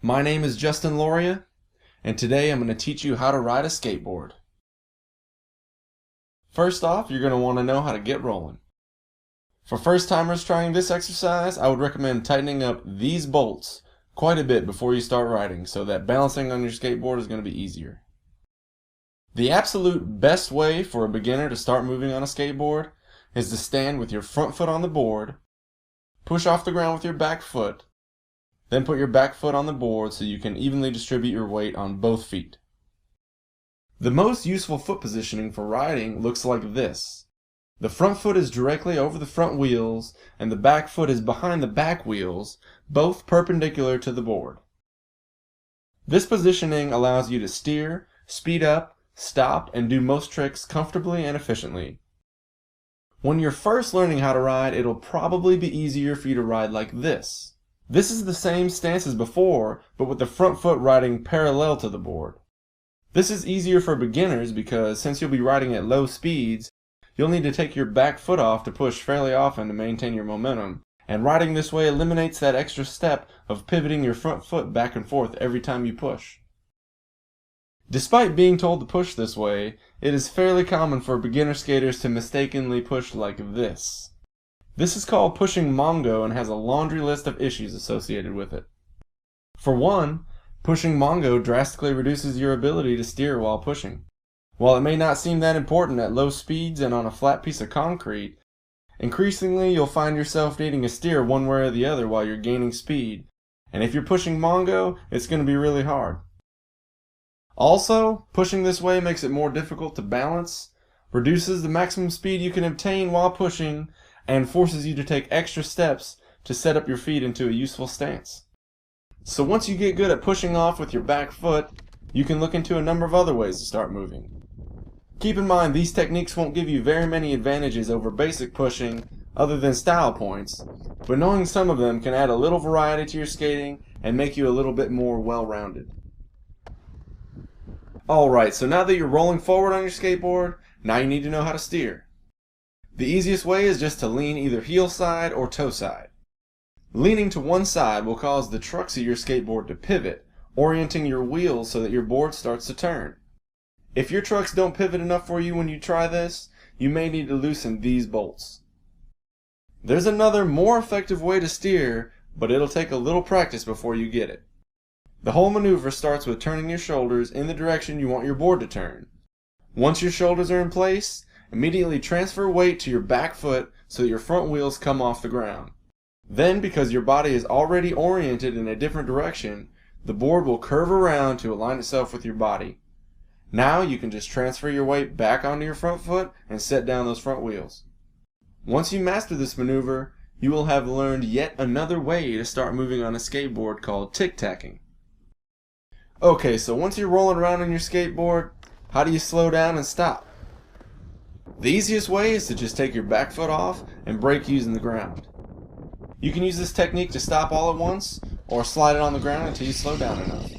My name is Justin Loria, and today I'm going to teach you how to ride a skateboard. First off, you're going to want to know how to get rolling. For first timers trying this exercise, I would recommend tightening up these bolts quite a bit before you start riding so that balancing on your skateboard is going to be easier. The absolute best way for a beginner to start moving on a skateboard is to stand with your front foot on the board, push off the ground with your back foot, then put your back foot on the board so you can evenly distribute your weight on both feet. The most useful foot positioning for riding looks like this. The front foot is directly over the front wheels and the back foot is behind the back wheels, both perpendicular to the board. This positioning allows you to steer, speed up, stop, and do most tricks comfortably and efficiently. When you're first learning how to ride, it'll probably be easier for you to ride like this. This is the same stance as before, but with the front foot riding parallel to the board. This is easier for beginners because since you'll be riding at low speeds, you'll need to take your back foot off to push fairly often to maintain your momentum, and riding this way eliminates that extra step of pivoting your front foot back and forth every time you push. Despite being told to push this way, it is fairly common for beginner skaters to mistakenly push like this. This is called pushing Mongo and has a laundry list of issues associated with it. For one, pushing Mongo drastically reduces your ability to steer while pushing. While it may not seem that important at low speeds and on a flat piece of concrete, increasingly you'll find yourself needing to steer one way or the other while you're gaining speed, and if you're pushing Mongo, it's going to be really hard. Also, pushing this way makes it more difficult to balance, reduces the maximum speed you can obtain while pushing, and forces you to take extra steps to set up your feet into a useful stance. So once you get good at pushing off with your back foot, you can look into a number of other ways to start moving. Keep in mind these techniques won't give you very many advantages over basic pushing other than style points, but knowing some of them can add a little variety to your skating and make you a little bit more well-rounded. Alright, so now that you're rolling forward on your skateboard, now you need to know how to steer. The easiest way is just to lean either heel side or toe side. Leaning to one side will cause the trucks of your skateboard to pivot, orienting your wheels so that your board starts to turn. If your trucks don't pivot enough for you when you try this, you may need to loosen these bolts. There's another more effective way to steer, but it'll take a little practice before you get it. The whole maneuver starts with turning your shoulders in the direction you want your board to turn. Once your shoulders are in place, immediately transfer weight to your back foot so that your front wheels come off the ground. Then, because your body is already oriented in a different direction, the board will curve around to align itself with your body. Now you can just transfer your weight back onto your front foot and set down those front wheels. Once you master this maneuver, you will have learned yet another way to start moving on a skateboard called tic-tacking. Okay, so once you're rolling around on your skateboard, how do you slow down and stop? The easiest way is to just take your back foot off and brake using the ground. You can use this technique to stop all at once, or slide it on the ground until you slow down enough.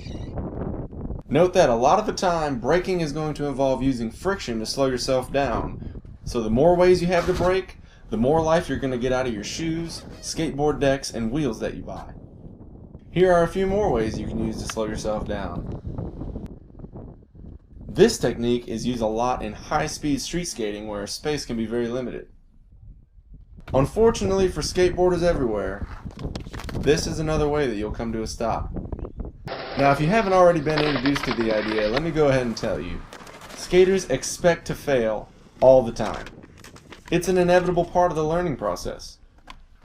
Note that a lot of the time, braking is going to involve using friction to slow yourself down, so the more ways you have to brake, the more life you're going to get out of your shoes, skateboard decks, and wheels that you buy. Here are a few more ways you can use to slow yourself down. This technique is used a lot in high-speed street skating where space can be very limited. Unfortunately for skateboarders everywhere, this is another way that you'll come to a stop. Now if you haven't already been introduced to the idea, let me go ahead and tell you. Skaters expect to fail all the time. It's an inevitable part of the learning process.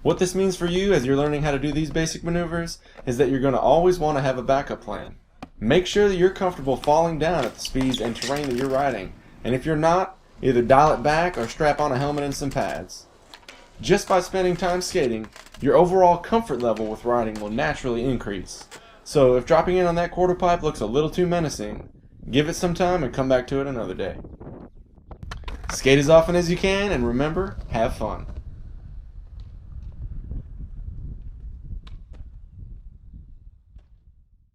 What this means for you as you're learning how to do these basic maneuvers is that you're going to always want to have a backup plan. Make sure that you're comfortable falling down at the speeds and terrain that you're riding, and if you're not, either dial it back or strap on a helmet and some pads. Just by spending time skating, your overall comfort level with riding will naturally increase. So if dropping in on that quarter pipe looks a little too menacing, give it some time and come back to it another day. Skate as often as you can, and remember, have fun.